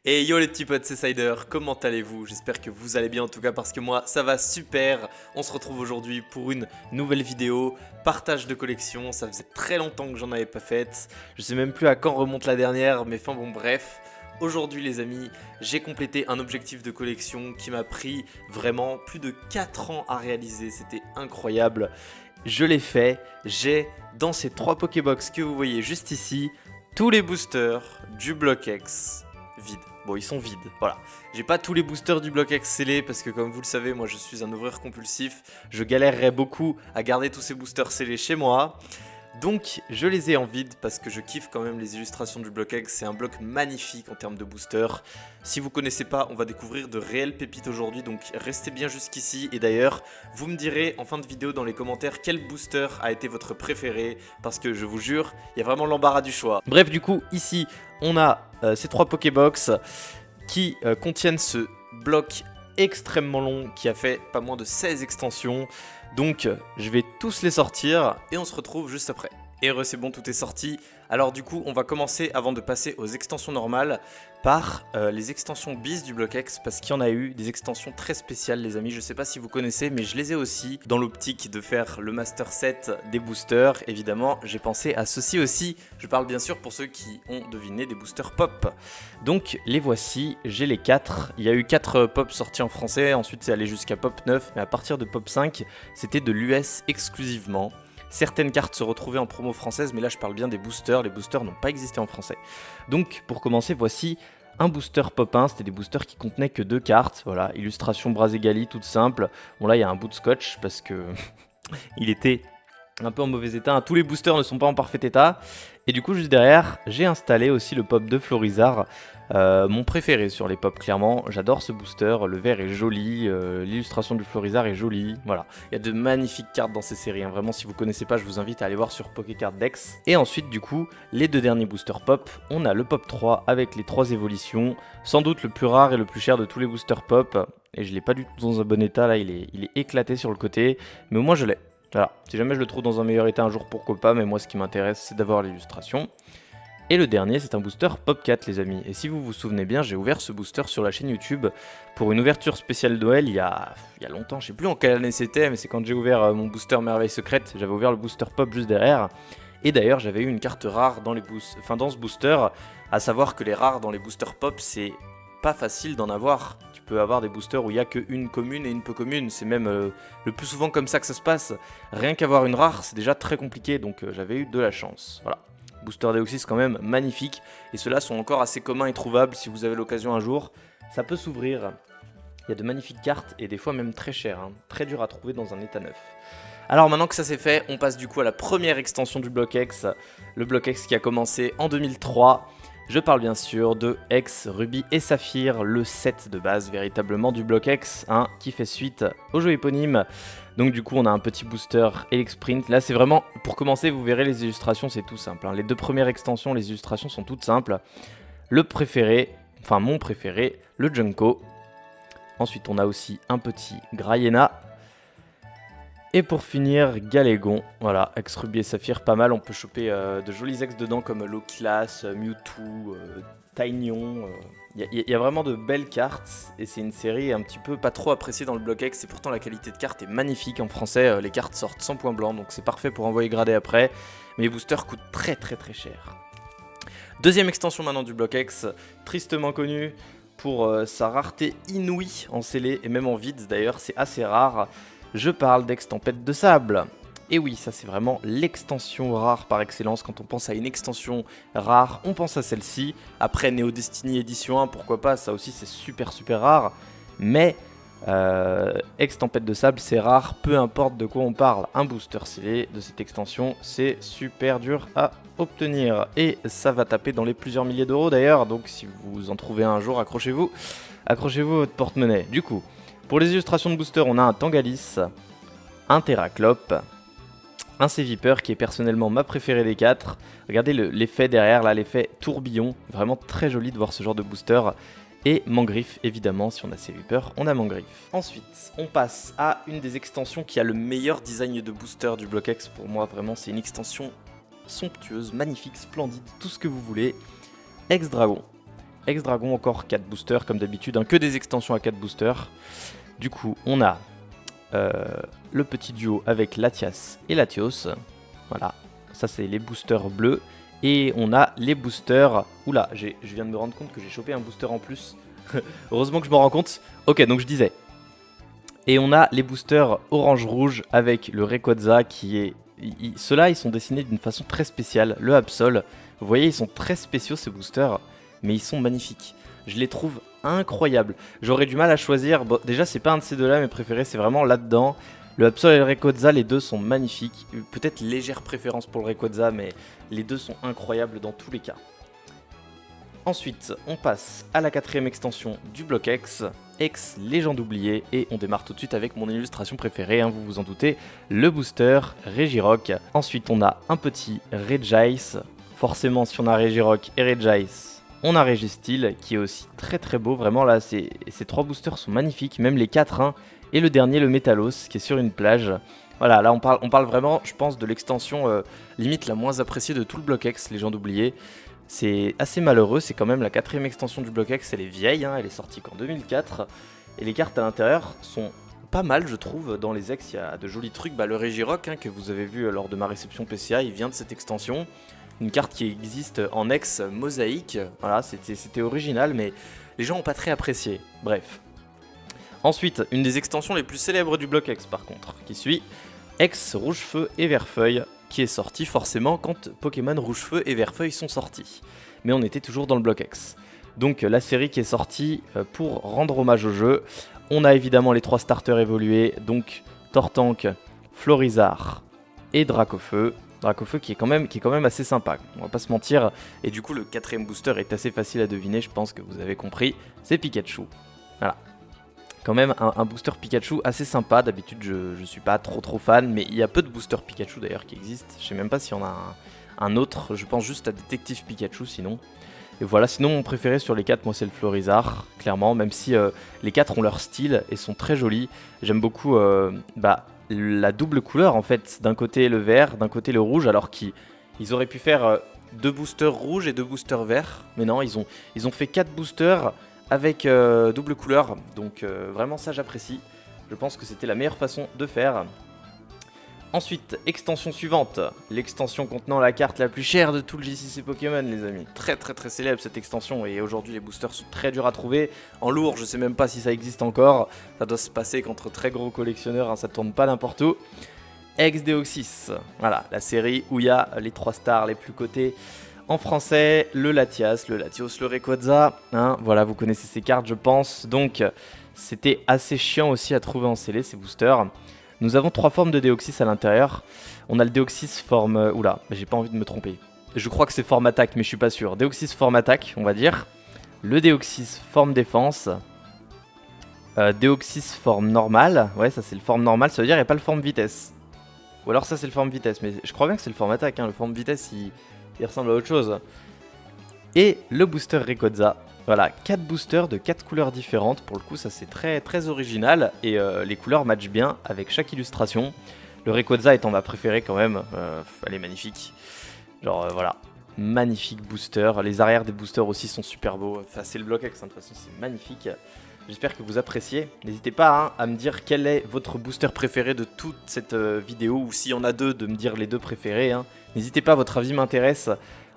Et yo les petits potes, c'est Cider, comment allez-vous? J'espère que vous allez bien en tout cas parce que moi ça va super. On se retrouve aujourd'hui pour une nouvelle vidéo, partage de collection, ça faisait très longtemps que j'en avais pas faite. Je sais même plus à quand remonte la dernière, mais enfin bon bref. Aujourd'hui les amis, j'ai complété un objectif de collection qui m'a pris vraiment plus de 4 ans à réaliser, c'était incroyable. Je l'ai fait, j'ai dans ces 3 Pokébox que vous voyez juste ici, tous les boosters du Block X vides. Bon, ils sont vides, voilà. J'ai pas tous les boosters du Block X scellés parce que comme vous le savez, moi je suis un ouvreur compulsif. Je galérerais beaucoup à garder tous ces boosters scellés chez moi. Donc je les ai en vide parce que je kiffe quand même les illustrations du Block X, c'est un bloc magnifique en termes de booster. Si vous connaissez pas, on va découvrir de réelles pépites aujourd'hui, donc restez bien jusqu'ici. Et d'ailleurs, vous me direz en fin de vidéo dans les commentaires quel booster a été votre préféré, parce que je vous jure, il y a vraiment l'embarras du choix. Bref, du coup, ici, on a ces 3 Pokébox qui contiennent ce bloc extrêmement long qui a fait pas moins de 16 extensions. Donc je vais tous les sortir et on se retrouve juste après. Et c'est bon, tout est sorti. Alors du coup, on va commencer avant de passer aux extensions normales par les extensions bis du Block X parce qu'il y en a eu des extensions très spéciales les amis. Je sais pas si vous connaissez mais je les ai aussi dans l'optique de faire le master set des boosters. Évidemment, j'ai pensé à ceci aussi. Je parle bien sûr pour ceux qui ont deviné des boosters pop. Donc les voici, j'ai les 4. Il y a eu 4 pop sortis en français, ensuite c'est allé jusqu'à pop 9, mais à partir de pop 5, c'était de l'US exclusivement. Certaines cartes se retrouvaient en promo française, mais là je parle bien des boosters, les boosters n'ont pas existé en français. Donc pour commencer, voici un booster pop 1, c'était des boosters qui contenaient que 2 cartes, voilà, illustration Brazegali toute simple. Bon là il y a un bout de scotch parce que il était un peu en mauvais état, tous les boosters ne sont pas en parfait état. Et du coup juste derrière, j'ai installé aussi le pop de Florizarre, mon préféré sur les pop clairement. J'adore ce booster, le vert est joli, l'illustration du Florizarre est jolie, voilà. Il y a de magnifiques cartes dans ces séries, hein. Vraiment si vous connaissez pas je vous invite à aller voir sur Pokécard Dex. Et ensuite du coup, les 2 derniers boosters pop, on a le pop 3 avec les 3 évolutions, sans doute le plus rare et le plus cher de tous les boosters pop. Et je l'ai pas du tout dans un bon état, là il est éclaté sur le côté, mais au moins je l'ai. Voilà, si jamais je le trouve dans un meilleur état un jour, pourquoi pas, mais moi ce qui m'intéresse c'est d'avoir l'illustration. Et le dernier c'est un booster Pop 4 les amis, et si vous vous souvenez bien, j'ai ouvert ce booster sur la chaîne YouTube pour une ouverture spéciale Noël il y a longtemps, je sais plus en quelle année c'était, mais c'est quand j'ai ouvert mon booster Merveille Secrète, j'avais ouvert le booster Pop juste derrière, et d'ailleurs j'avais eu une carte rare dans, dans ce booster, à savoir que les rares dans les boosters Pop c'est pas facile d'en avoir. Tu peux avoir des boosters où il n'y a qu'une commune et une peu commune, c'est même le plus souvent comme ça que ça se passe. Rien qu'avoir une rare, c'est déjà très compliqué, donc j'avais eu de la chance. Voilà. Booster Deoxys quand même magnifique, et ceux-là sont encore assez communs et trouvables si vous avez l'occasion un jour. Ça peut s'ouvrir, il y a de magnifiques cartes, et des fois même très chères, hein. Très dur à trouver dans un état neuf. Alors maintenant que ça c'est fait, on passe du coup à la première extension du Block X, le Block X qui a commencé en 2003. Je parle bien sûr de X, Ruby et Saphir, le set de base véritablement du Block X, hein, qui fait suite au jeu éponyme. Donc du coup on a un petit booster Elixprint. Là c'est vraiment, pour commencer vous verrez les illustrations c'est tout simple, hein. Les 2 premières extensions, les illustrations sont toutes simples. Le préféré, enfin mon préféré, le Junko. Ensuite on a aussi un petit Grayena. Et pour finir, Galégon, voilà, ex Ruby et Saphir, pas mal, on peut choper de jolis ex dedans comme Loclas, Mewtwo, Taignon, il y a vraiment de belles cartes, et c'est une série un petit peu pas trop appréciée dans le Block X, et pourtant la qualité de carte est magnifique, en français les cartes sortent sans point blanc, donc c'est parfait pour envoyer gradé après, mais les boosters coûtent très cher. Deuxième extension maintenant du Block X, tristement connue pour sa rareté inouïe en scellé, et même en vide d'ailleurs, c'est assez rare. Je parle d'Ex-Tempête de Sable. Et oui, ça c'est vraiment l'extension rare par excellence. Quand on pense à une extension rare, on pense à celle-ci. Après Neo Destiny Edition 1, pourquoi pas, ça aussi c'est super rare. Mais Ex-Tempête de Sable, c'est rare, peu importe de quoi on parle. Un booster scellé de cette extension, c'est super dur à obtenir. Et ça va taper dans les plusieurs milliers d'euros d'ailleurs. Donc si vous en trouvez un jour, accrochez-vous à votre porte-monnaie. Du coup, pour les illustrations de booster, on a un Tangalis, un Terraclope, un Seviper qui est personnellement ma préférée des 4. Regardez l'effet derrière, là, l'effet tourbillon. Vraiment très joli de voir ce genre de booster. Et Mangriffe, évidemment, si on a Seviper, on a Mangriffe. Ensuite, on passe à une des extensions qui a le meilleur design de booster du Block X. Pour moi, vraiment, c'est une extension somptueuse, magnifique, splendide, tout ce que vous voulez. Ex-Dragon. Ex-Dragon, encore 4 boosters comme d'habitude, hein, que des extensions à 4 boosters. Du coup, on a le petit duo avec Latias et Latios. Voilà, ça c'est les boosters bleus. Et on a les boosters... Oula, je viens de me rendre compte que j'ai chopé un booster en plus. Heureusement que je me rends compte. Ok, donc je disais. Et on a les boosters orange-rouge avec le Rayquaza qui est... Ceux-là, ils sont dessinés d'une façon très spéciale. Le Absol, vous voyez, ils sont très spéciaux ces boosters, mais ils sont magnifiques. Je les trouve incroyables. J'aurais du mal à choisir. Bon, déjà, c'est pas un de ces deux-là mes préférés, c'est vraiment là-dedans. Le Absol et le Rayquaza, les deux sont magnifiques. Peut-être légère préférence pour le Rayquaza, mais les deux sont incroyables dans tous les cas. Ensuite, on passe à la 4ème extension du bloc X, X Légende oubliée, et on démarre tout de suite avec mon illustration préférée, hein, vous vous en doutez, le booster Regirock. Ensuite, on a un petit Regice. Forcément, si on a Regirock et Regice, on a Registeel, qui est aussi très très beau. Vraiment, là, ces 3 boosters sont magnifiques, même les 4, hein, et le dernier, le Metalos, qui est sur une plage. Voilà, là, on parle vraiment, je pense, de l'extension limite la moins appréciée de tout le bloc X, Légende oubliée. C'est assez malheureux, c'est quand même la 4ème extension du bloc X, elle est vieille, hein, elle est sortie qu'en 2004. Et les cartes à l'intérieur sont pas mal, je trouve. Dans les ex, il y a de jolis trucs. Le Regirock, hein, que vous avez vu lors de ma réception PCA, il vient de cette extension. Une carte qui existe en ex mosaïque. Voilà, c'était original, mais les gens n'ont pas très apprécié. Bref. Ensuite, une des extensions les plus célèbres du bloc X, par contre, qui suit X Rouge-Feu et Vert-Feuille, qui est sorti forcément quand Pokémon Rouge-Feu et Vert-Feuille sont sortis. Mais on était toujours dans le bloc X. Donc la série qui est sortie pour rendre hommage au jeu. On a évidemment les 3 starters évolués, donc Tortank, Florizarre et Dracofeu. Dracofeu qui est quand même assez sympa, on va pas se mentir. Et du coup le 4ème booster est assez facile à deviner, je pense que vous avez compris, c'est Pikachu. Voilà. Quand même un booster Pikachu assez sympa. D'habitude je suis pas trop fan, mais il y a peu de boosters Pikachu d'ailleurs qui existent. Je sais même pas s'il y en a un autre, je pense juste à Détective Pikachu sinon. Et voilà, sinon mon préféré sur les 4, moi c'est le Florizarre, clairement, même si les 4 ont leur style et sont très jolis. J'aime beaucoup la double couleur en fait, d'un côté le vert, d'un côté le rouge, alors qu'ils auraient pu faire 2 boosters rouges et 2 boosters verts. Mais non, ils ont fait 4 boosters avec double couleur, donc vraiment ça j'apprécie. Je pense que c'était la meilleure façon de faire. Ensuite, extension suivante, l'extension contenant la carte la plus chère de tout le JCC Pokémon, les amis. Très célèbre cette extension, et aujourd'hui les boosters sont très durs à trouver. En lourd, je sais même pas si ça existe encore, ça doit se passer qu'entre très gros collectionneurs, hein, ça tourne pas n'importe où. Ex-Deoxys, voilà, la série où il y a les 3 stars les plus cotées. En français, le Latias, le Latios, le Rayquaza, hein, voilà, vous connaissez ces cartes je pense, donc c'était assez chiant aussi à trouver en scellé ces boosters. Nous avons 3 formes de Deoxys à l'intérieur. On a le Deoxys forme... Oula, j'ai pas envie de me tromper. Je crois que c'est forme attaque, mais je suis pas sûr. Deoxys forme attaque, on va dire. Le Deoxys forme défense. Deoxys forme normale. Ouais, ça c'est le forme normale, ça veut dire qu'il n'y a pas le forme vitesse. Ou alors ça c'est le forme vitesse, mais je crois bien que c'est le forme attaque. Hein. Le forme vitesse, il ressemble à autre chose. Et le booster Rayquaza. Voilà, 4 boosters de 4 couleurs différentes, pour le coup ça c'est très original, et les couleurs matchent bien avec chaque illustration. Le Rayquaza étant ma préférée quand même, elle est magnifique. Genre voilà, magnifique booster, les arrières des boosters aussi sont super beaux, enfin c'est le bloc X, hein, de toute façon c'est magnifique. J'espère que vous appréciez, n'hésitez pas à me dire quel est votre booster préféré de toute cette vidéo, ou s'il y en a 2, de me dire les 2 préférés, hein. N'hésitez pas, votre avis m'intéresse.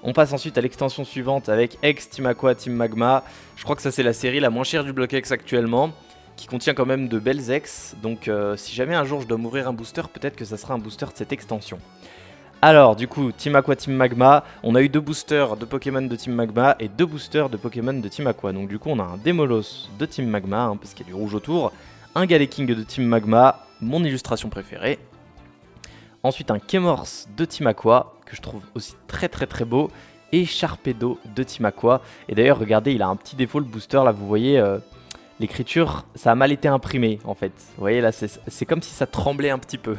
On passe ensuite à l'extension suivante avec X, Team Aqua, Team Magma. Je crois que ça c'est la série la moins chère du bloc X actuellement, qui contient quand même de belles X. Donc si jamais un jour je dois m'ouvrir un booster, peut-être que ça sera un booster de cette extension. Alors du coup, Team Aqua, Team Magma, on a eu 2 boosters de Pokémon de Team Magma et 2 boosters de Pokémon de Team Aqua. Donc du coup on a un Demolos de Team Magma, hein, parce qu'il y a du rouge autour, un Galeking de Team Magma, mon illustration préférée. Ensuite un Kemors de Team Aqua, que je trouve aussi très beau, et Sharpedo de Team Aqua. Et d'ailleurs regardez, il a un petit défaut le booster, là vous voyez, l'écriture, ça a mal été imprimé en fait. Vous voyez là, c'est comme si ça tremblait un petit peu.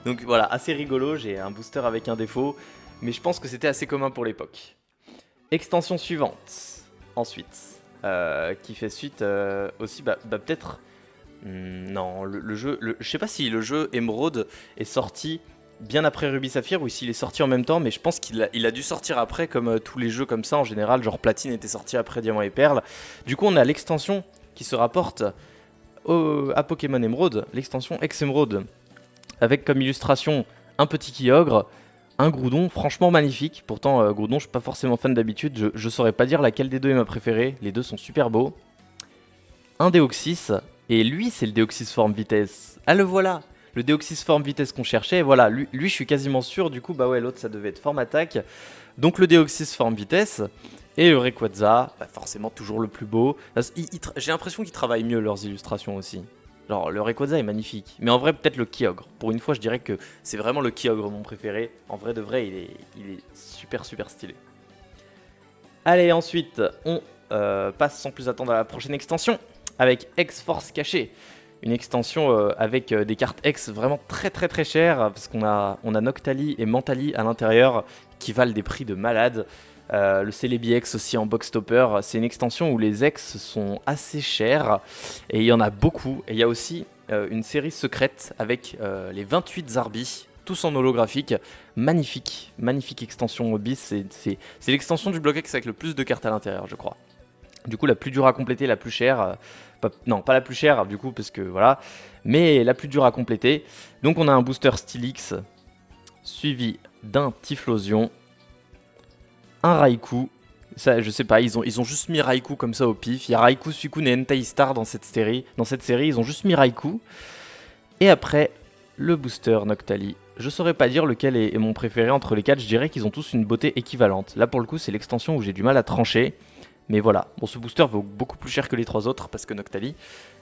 Donc voilà, assez rigolo, j'ai un booster avec un défaut, mais je pense que c'était assez commun pour l'époque. Extension suivante, ensuite, qui fait suite aussi, peut-être... non, le jeu, je sais pas si le jeu Emerald est sorti bien après Ruby Saphir ou s'il est sorti en même temps, mais je pense qu'il a dû sortir après, comme tous les jeux comme ça en général, genre Platine était sorti après Diamant et Perle. Du coup, on a l'extension qui se rapporte à Pokémon Emerald, l'extension Ex-Emerald, avec comme illustration un petit Kyogre, un Groudon, franchement magnifique. Pourtant, Groudon, je suis pas forcément fan d'habitude, je saurais pas dire laquelle des deux est ma préférée, les deux sont super beaux. Un Deoxys, et lui, c'est le Deoxys forme vitesse. Ah, le voilà! Le Deoxys forme vitesse qu'on cherchait, et voilà, lui je suis quasiment sûr, du coup, bah ouais, l'autre ça devait être forme attaque. Donc le Deoxys forme vitesse, et le Rayquaza, bah forcément toujours le plus beau. J'ai l'impression qu'ils travaillent mieux leurs illustrations aussi. Genre, le Rayquaza est magnifique, mais en vrai, peut-être le Kyogre. Pour une fois, je dirais que c'est vraiment le Kyogre mon préféré. En vrai de vrai, il est super stylé. Allez, ensuite, on passe sans plus attendre à la prochaine extension, avec X-Force Caché. Une extension avec des cartes X vraiment très chères, parce qu'on a Noctali et Mentali à l'intérieur qui valent des prix de malade. Le Celebi X aussi en box topper, c'est une extension où les X sont assez chers et il y en a beaucoup. Et il y a aussi une série secrète avec les 28 Zarbi, tous en holographique. Magnifique extension bis. C'est l'extension du bloc X avec le plus de cartes à l'intérieur, je crois. Du coup, la plus dure à compléter, la plus chère. Non, pas la plus chère, du coup, parce que voilà. Mais la plus dure à compléter. Donc, on a un booster Stylix, suivi d'un Typhlosion, un Raikou. Ça, je sais pas, ils ont juste mis Raikou comme ça au pif. Il y a Raikou, Suicune et Entei Star dans cette série. Dans cette série, ils ont juste mis Raikou. Et après, le booster Noctali. Je saurais pas dire lequel est mon préféré entre les quatre. Je dirais qu'ils ont tous une beauté équivalente. Là, pour le coup, c'est l'extension où j'ai du mal à trancher. Mais voilà, bon, ce booster vaut beaucoup plus cher que les trois autres parce que Noctali.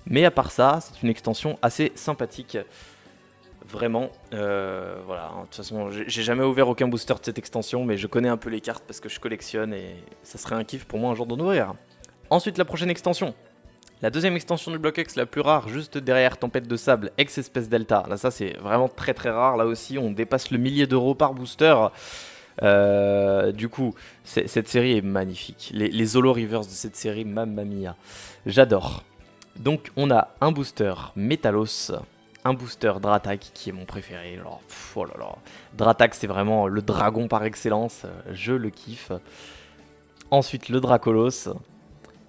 Mais à part ça, c'est une extension assez sympathique. Vraiment, voilà. De toute façon, j'ai jamais ouvert aucun booster de cette extension, mais je connais un peu les cartes parce que je collectionne et ça serait un kiff pour moi un jour d'en ouvrir. Ensuite, la prochaine extension. La deuxième extension du bloc X, la plus rare, juste derrière Tempête de Sable, Ex-Espèce Delta. Là, ça, c'est vraiment très rare. Là aussi, on dépasse le millier d'euros par booster. Du coup, cette série est magnifique. Les holo reverse de cette série, mamma mia. J'adore. Donc, on a un booster Métalos, un booster Dratak qui est mon préféré. Alors, oh là là. Dratak, c'est vraiment le dragon par excellence. Je le kiffe. Ensuite, le Dracolos.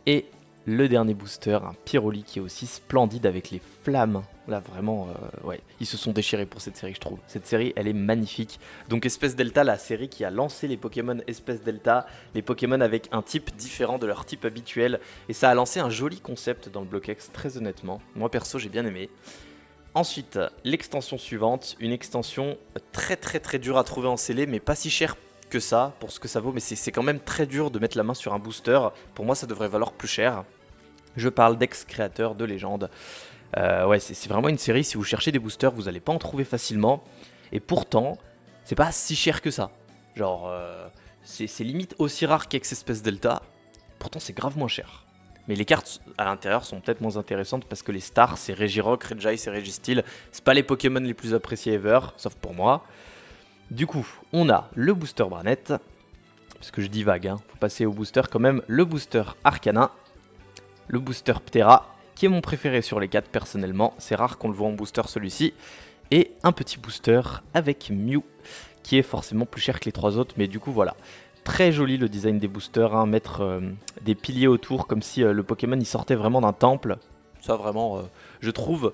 Et le dernier booster, un Pyroli qui est aussi splendide avec les flammes. Là, vraiment, ouais, ils se sont déchirés pour cette série, je trouve. Cette série, elle est magnifique. Donc, Espèce Delta, la série qui a lancé les Pokémon Espèce Delta, les Pokémon avec un type différent de leur type habituel. Et ça a lancé un joli concept dans le bloc X, très honnêtement. Moi, perso, j'ai bien aimé. Ensuite, l'extension suivante, une extension très dure à trouver en scellé, mais pas si chère que ça, pour ce que ça vaut. Mais c'est quand même très dur de mettre la main sur un booster. Pour moi, ça devrait valoir plus cher. Je parle d'ex-créateurs de légende. Ouais, c'est vraiment une série, si vous cherchez des boosters, vous n'allez pas en trouver facilement. Et pourtant, c'est pas si cher que ça. Genre, c'est limite aussi rare qu'Ex-Espèce Delta. Pourtant, c'est grave moins cher. Mais les cartes à l'intérieur sont peut-être moins intéressantes parce que les stars, c'est Regirock, Regice et Registeel. C'est pas les Pokémon les plus appréciés ever, sauf pour moi. Du coup, on a le booster Branette. Parce que je divague, hein. Faut passer au booster quand même. Le booster Arcana. Le booster Ptera, qui est mon préféré sur les 4 personnellement. C'est rare qu'on le voit en booster celui-ci. Et un petit booster avec Mew, qui est forcément plus cher que les 3 autres. Mais du coup, voilà. Très joli le design des boosters, hein. Mettre des piliers autour comme si le Pokémon il sortait vraiment d'un temple. Ça vraiment, je trouve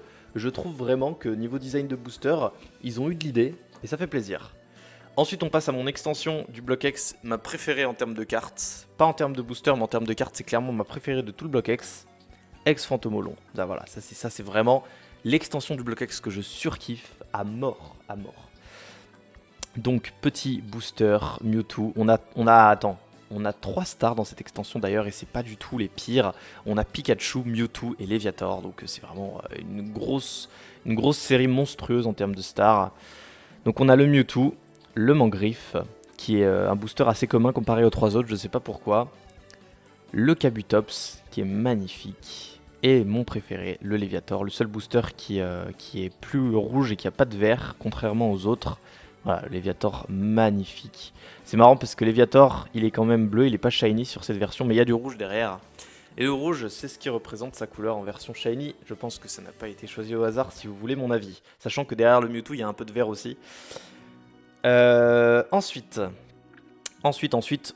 vraiment que niveau design de booster, ils ont eu de l'idée et ça fait plaisir. Ensuite, on passe à mon extension du bloc X, ma préférée en termes de cartes. Pas en termes de booster, mais en termes de cartes, c'est clairement ma préférée de tout le bloc X. Ex-Fantomolon. Là, voilà, ça c'est vraiment l'extension du bloc X que je surkiffe à mort. Donc, petit booster Mewtwo. On a 3 stars dans cette extension d'ailleurs, et c'est pas du tout les pires. On a Pikachu, Mewtwo et Léviator, donc c'est vraiment une grosse série monstrueuse en termes de stars. Donc, on a le Mewtwo, le Mangriffe, qui est un booster assez commun comparé aux 3 autres, je sais pas pourquoi. Le Kabutops, qui est magnifique. Et mon préféré, le Léviator, le seul booster qui est plus rouge et qui a pas de vert, contrairement aux autres. Voilà, le Léviator, magnifique. C'est marrant parce que Léviator, il est quand même bleu, il est pas shiny sur cette version, mais il y a du rouge derrière. Et le rouge, c'est ce qui représente sa couleur en version shiny. Je pense que ça n'a pas été choisi au hasard, si vous voulez mon avis. Sachant que derrière le Mewtwo, il y a un peu de vert aussi. Ensuite,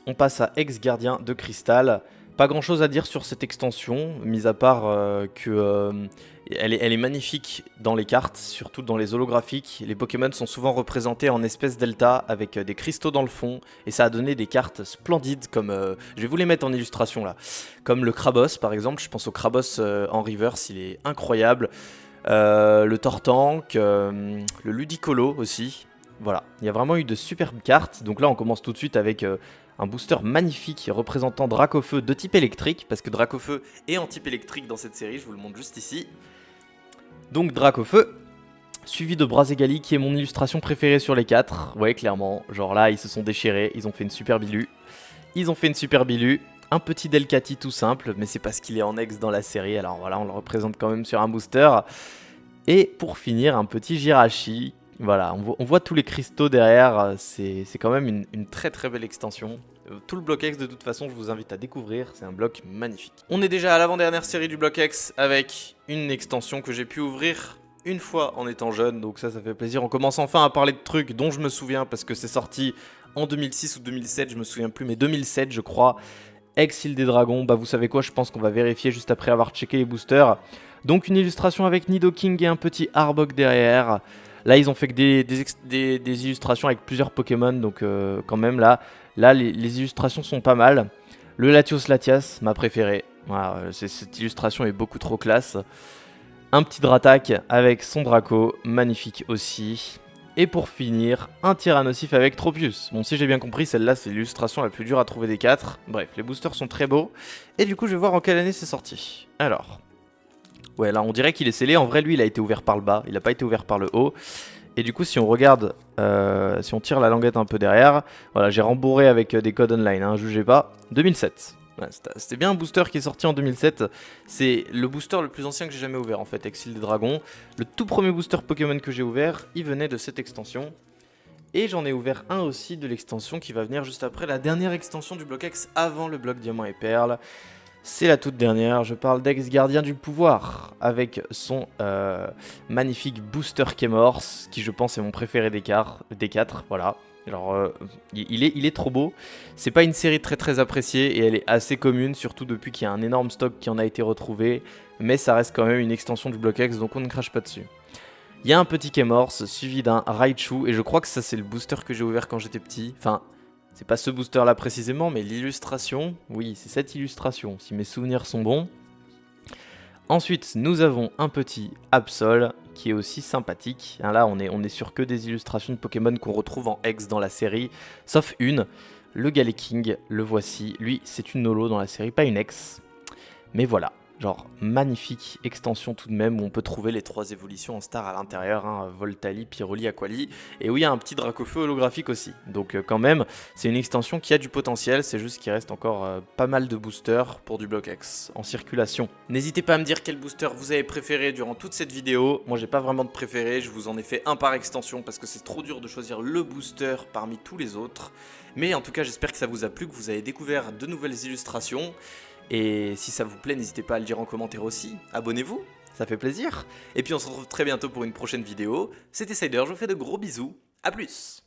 on passe à Ex-Gardien de Cristal. Pas grand chose à dire sur cette extension, mis à part elle est magnifique dans les cartes, surtout dans les holographiques. Les Pokémon sont souvent représentés en espèces delta avec des cristaux dans le fond, et ça a donné des cartes splendides comme, je vais vous les mettre en illustration là, comme le Krabos par exemple. Je pense au Krabos en reverse, il est incroyable. Le Tortank, le Ludicolo aussi. Voilà, il y a vraiment eu de superbes cartes. Donc là, on commence tout de suite avec un booster magnifique représentant Dracofeu de type électrique, parce que Dracofeu est en type électrique dans cette série, je vous le montre juste ici. Donc Dracofeu, suivi de Brazegali, qui est mon illustration préférée sur les 4. Ouais, clairement, genre là, ils se sont déchirés, ils ont fait une super bilu. Un petit Delcati tout simple, mais c'est parce qu'il est en ex dans la série, alors voilà, on le représente quand même sur un booster. Et pour finir, un petit Jirachi. Voilà, on voit tous les cristaux derrière, c'est quand même une très très belle extension. Tout le bloc X, de toute façon, je vous invite à découvrir, c'est un bloc magnifique. On est déjà à l'avant-dernière série du bloc X avec une extension que j'ai pu ouvrir une fois en étant jeune, donc ça fait plaisir. On commence enfin à parler de trucs dont je me souviens parce que c'est sorti en 2006 ou 2007, je me souviens plus, mais 2007 je crois. Ex-Île des Dragons, bah vous savez quoi, je pense qu'on va vérifier juste après avoir checké les boosters. Donc une illustration avec Nidoking et un petit Arbok derrière. Là, ils ont fait que des illustrations avec plusieurs Pokémon, donc quand même, là les illustrations sont pas mal. Le Latios Latias, ma préférée. Voilà, cette illustration est beaucoup trop classe. Un petit Dratak avec son Draco, magnifique aussi. Et pour finir, un Tyrannosif avec Tropius. Bon, si j'ai bien compris, celle-là, c'est l'illustration la plus dure à trouver des 4. Bref, les boosters sont très beaux. Et du coup, je vais voir en quelle année c'est sorti. Alors... ouais, là on dirait qu'il est scellé. En vrai, lui, il a été ouvert par le bas. Il n'a pas été ouvert par le haut. Et du coup, si on regarde, si on tire la languette un peu derrière, voilà, j'ai rembourré avec des codes online, hein, jugez pas. 2007. Ouais, c'était bien un booster qui est sorti en 2007. C'est le booster le plus ancien que j'ai jamais ouvert en fait, Ex-Île des Dragons. Le tout premier booster Pokémon que j'ai ouvert, il venait de cette extension. Et j'en ai ouvert un aussi de l'extension qui va venir juste après, la dernière extension du bloc X avant le bloc Diamant et Perle. C'est la toute dernière, je parle d'Ex-Gardien du Pouvoir, avec son magnifique booster Kémors, qui je pense est mon préféré des 4, voilà. Genre, il est trop beau. C'est pas une série très appréciée et elle est assez commune, surtout depuis qu'il y a un énorme stock qui en a été retrouvé. Mais ça reste quand même une extension du bloc X, donc on ne crache pas dessus. Il y a un petit Kémors suivi d'un Raichu, et je crois que ça c'est le booster que j'ai ouvert quand j'étais petit. Enfin, c'est pas ce booster là précisément, mais l'illustration, oui, c'est cette illustration, si mes souvenirs sont bons. Ensuite, nous avons un petit Absol qui est aussi sympathique. Hein, là, on est sur que des illustrations de Pokémon qu'on retrouve en X dans la série, sauf une, le Galeking, le voici. Lui, c'est une holo dans la série, pas une X. Mais voilà, genre magnifique extension tout de même où on peut trouver les 3 évolutions en star à l'intérieur, hein, Voltali, Pyroli, Aquali. Et où il y a un petit Dracofeu holographique aussi. Donc quand même, c'est une extension qui a du potentiel, c'est juste qu'il reste encore pas mal de boosters pour du bloc X en circulation. N'hésitez pas à me dire quel booster vous avez préféré durant toute cette vidéo. Moi j'ai pas vraiment de préféré, je vous en ai fait un par extension parce que c'est trop dur de choisir le booster parmi tous les autres. Mais en tout cas j'espère que ça vous a plu, que vous avez découvert de nouvelles illustrations. Et si ça vous plaît, n'hésitez pas à le dire en commentaire aussi. Abonnez-vous, ça fait plaisir. Et puis on se retrouve très bientôt pour une prochaine vidéo. C'était Cider, je vous fais de gros bisous. A plus!